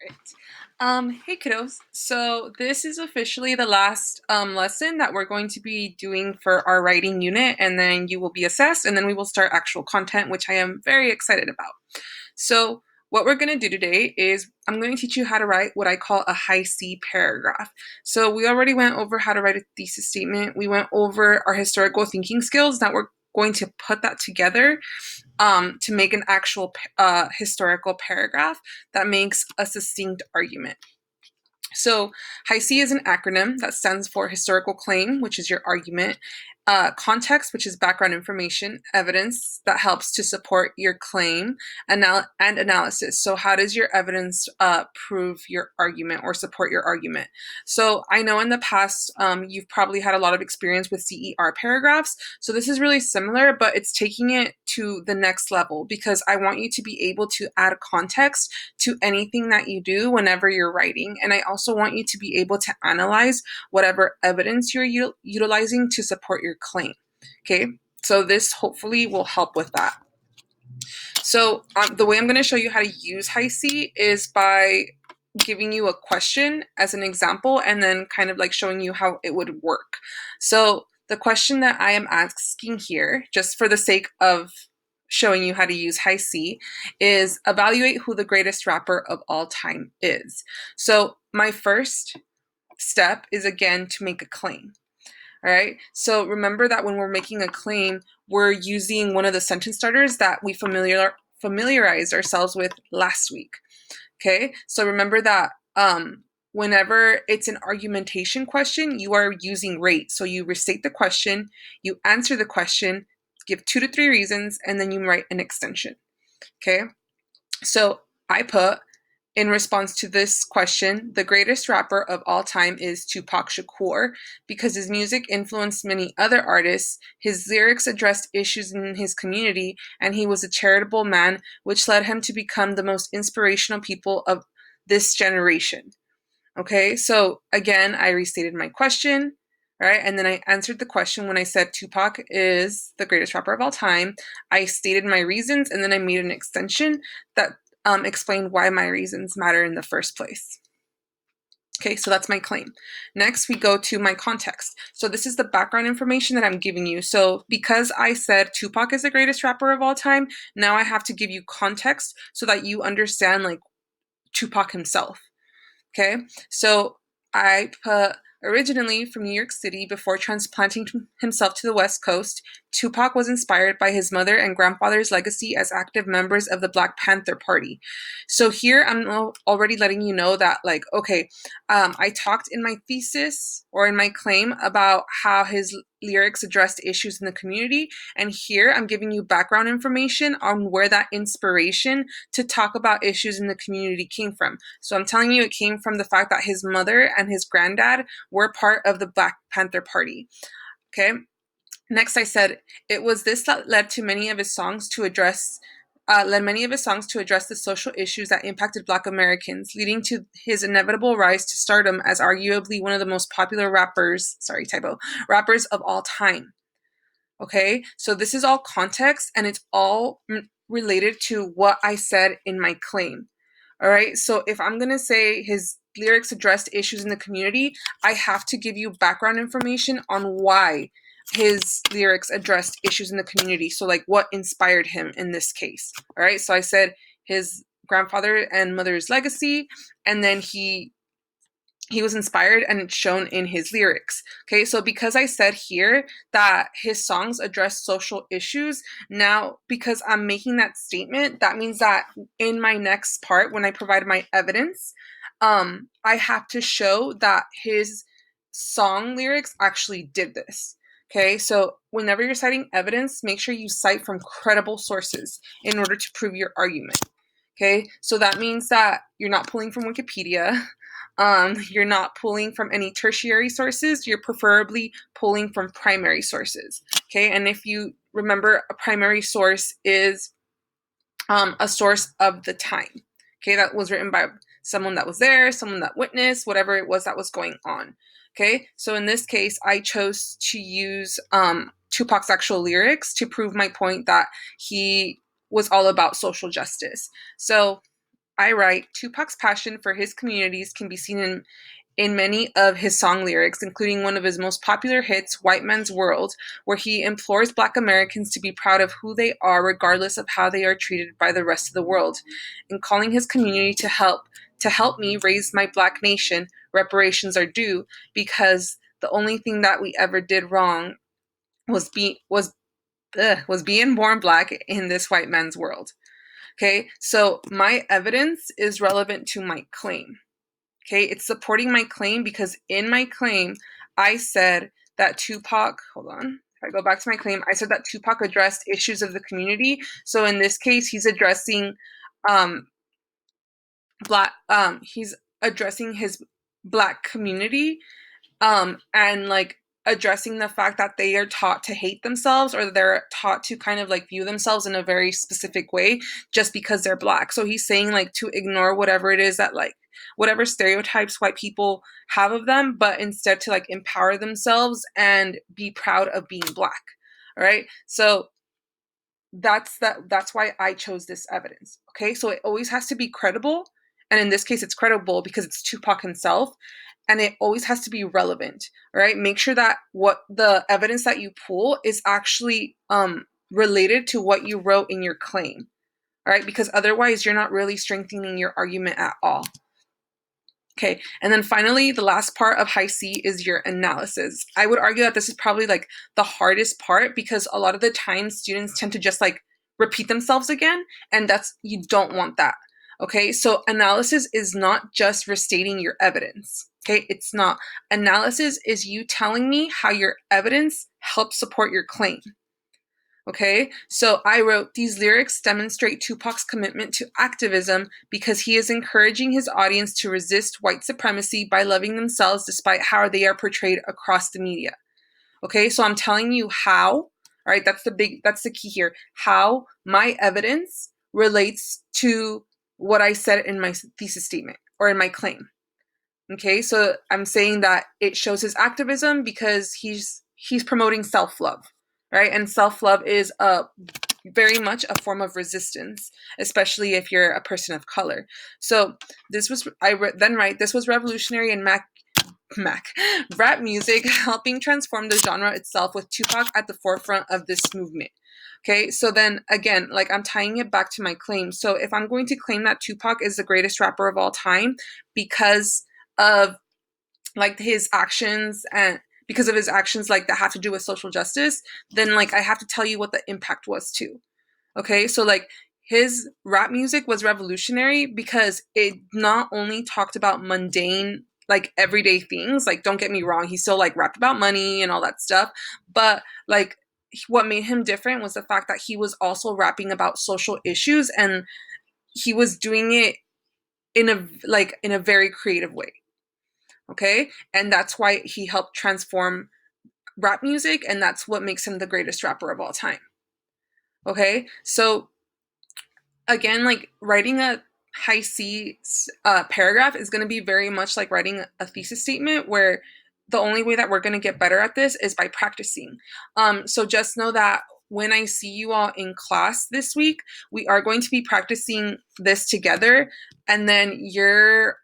Great. Hey kiddos. So this is officially the last lesson that we're going to be doing for our writing unit, and then you will be assessed, and then we will start actual content, which I am very excited about. So what we're going to do today is I'm going to teach you how to write what I call a HiCCEA paragraph. So we already went over how to write a thesis statement. We went over our historical thinking skills. Now we're going to put that together to make an actual historical paragraph that makes a succinct argument. So HiCCEA is an acronym that stands for historical claim, which is your argument, context, which is background information, evidence that helps to support your claim, and analysis. So how does your evidence prove your argument or support your argument? So I know in the past you've probably had a lot of experience with CER paragraphs. So this is really similar, but it's taking it to the next level because I want you to be able to add context to anything that you do whenever you're writing. And I also want you to be able to analyze whatever evidence you're utilizing to support your claim. Okay, so this hopefully will help with that. So the way I'm going to show you how to use HiCCEA is by giving you a question as an example and then kind of like showing you how it would work. So the question that I am asking here, just for the sake of showing you how to use HiCCEA, is evaluate who the greatest rapper of all time is. So my first step is again to make a claim. All right, so remember that when we're making a claim, we're using one of the sentence starters that we familiarized ourselves with last week. Okay, so remember that whenever it's an argumentation question, you are using rate. So you restate the question, you answer the question, give 2 to 3 reasons, and then you write an extension. Okay, so I put, in response to this question, the greatest rapper of all time is Tupac Shakur because his music influenced many other artists, his lyrics addressed issues in his community, and he was a charitable man, which led him to become the most inspirational people of this generation. Okay, so again, I restated my question, right? And then I answered the question when I said Tupac is the greatest rapper of all time. I stated my reasons, and then I made an extension that explain why my reasons matter in the first place. Okay, so that's my claim. Next, we go to my context. So this is the background information that I'm giving you. So because I said Tupac is the greatest rapper of all time, now I have to give you context so that you understand like Tupac himself. Okay, so I put originally from New York City before transplanting himself to the West Coast, Tupac was inspired by his mother and grandfather's legacy as active members of the Black Panther Party. So here I'm already letting you know that like, okay, I talked in my thesis or in my claim about how his lyrics addressed issues in the community. And here I'm giving you background information on where that inspiration to talk about issues in the community came from. So I'm telling you it came from the fact that his mother and his granddad were part of the Black Panther Party. Okay. Next, I said it was this that led many of his songs to address the social issues that impacted Black Americans, leading to his inevitable rise to stardom as arguably one of the most popular rappers of all time. Okay, so this is all context and it's all related to what I said in my claim. All right, so if I'm gonna say his lyrics addressed issues in the community, I have to give you background information on why his lyrics addressed issues in the community. So like what inspired him in this case. All right, so I said his grandfather and mother's legacy, and then he was inspired and it's shown in his lyrics. Okay, so because I said here that his songs address social issues, now because I'm making that statement, that means that in my next part, when I provide my evidence, I have to show that his song lyrics actually did this. Okay, so whenever you're citing evidence, make sure you cite from credible sources in order to prove your argument. Okay, so that means that you're not pulling from Wikipedia. You're not pulling from any tertiary sources. You're preferably pulling from primary sources. Okay, and if you remember, a primary source is a source of the time. Okay, that was written by someone that was there, someone that witnessed, whatever it was that was going on. Okay, so in this case, I chose to use Tupac's actual lyrics to prove my point that he was all about social justice. So I write, Tupac's passion for his communities can be seen in many of his song lyrics, including one of his most popular hits, White Man's World, where he implores Black Americans to be proud of who they are regardless of how they are treated by the rest of the world. In calling his community to help me raise my Black nation, reparations are due, because the only thing that we ever did wrong was being born Black in this white man's world. Okay, so my evidence is relevant to my claim. Okay, it's supporting my claim because in my claim, I said that Tupac, hold on, if I go back to my claim, I said that Tupac addressed issues of the community. So in this case, he's addressing um, he's addressing his Black community, and like addressing the fact that they are taught to hate themselves, or they're taught to kind of like view themselves in a very specific way just because they're Black. So he's saying like to ignore whatever it is that like whatever stereotypes white people have of them, but instead to like empower themselves and be proud of being Black. All right, so that's why I chose this evidence. Okay, so it always has to be credible, and in this case it's credible because it's Tupac himself, and it always has to be relevant. All right, make sure that what the evidence that you pull is actually related to what you wrote in your claim. All right, because otherwise you're not really strengthening your argument at all. Okay, and then finally, the last part of HiCCEA is your analysis. I would argue that this is probably like the hardest part because a lot of the time students tend to just like repeat themselves again, and you don't want that. Okay, so analysis is not just restating your evidence. Okay, it's not. Analysis is you telling me how your evidence helps support your claim. Okay, so I wrote, these lyrics demonstrate Tupac's commitment to activism because he is encouraging his audience to resist white supremacy by loving themselves despite how they are portrayed across the media. Okay, so I'm telling you how, all right, that's the key here, how my evidence relates to what I said in my thesis statement or in my claim. Okay, so I'm saying that it shows his activism because he's promoting self-love, right? And self-love is very much a form of resistance, especially if you're a person of color. So this was this was revolutionary in rap music, helping transform the genre itself with Tupac at the forefront of this movement. Okay, so then again, like I'm tying it back to my claim. So if I'm going to claim that Tupac is the greatest rapper of all time because of like his actions and because of his actions like that have to do with social justice, then like I have to tell you what the impact was too. Okay, so like his rap music was revolutionary because it not only talked about mundane like everyday things, like don't get me wrong, he still like rapped about money and all that stuff, but like what made him different was the fact that he was also rapping about social issues, and he was doing it in a very creative way. Okay, and that's why he helped transform rap music, and that's what makes him the greatest rapper of all time. Okay, so again, like writing a HiCCEA paragraph is going to be very much like writing a thesis statement, where the only way that we're going to get better at this is by practicing. So just know that when I see you all in class this week, we are going to be practicing this together, and then your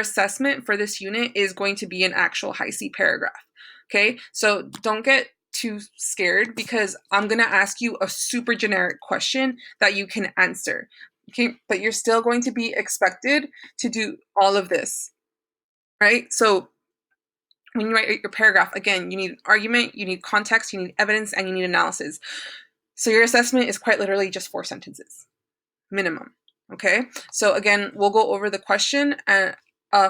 assessment for this unit is going to be an actual HiCCEA paragraph. Okay, so don't get too scared because I'm going to ask you a super generic question that you can answer. Okay, but you're still going to be expected to do all of this, right? So when you write your paragraph, again, you need an argument, you need context, you need evidence, and you need analysis. So your assessment is quite literally just 4 sentences, minimum. Okay, so again, we'll go over the question and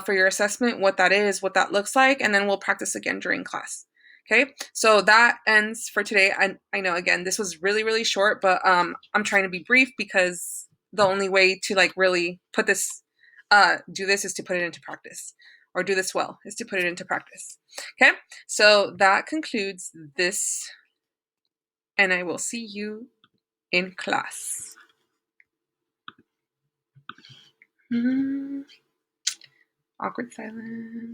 for your assessment, what that is, what that looks like, and then we'll practice again during class. Okay, so that ends for today. I know, again, this was really, really short, but I'm trying to be brief because the only way to like really put this, do this is to put it into practice, or do this well is to put it into practice. Okay, so that concludes this, and I will see you in class. Awkward silence.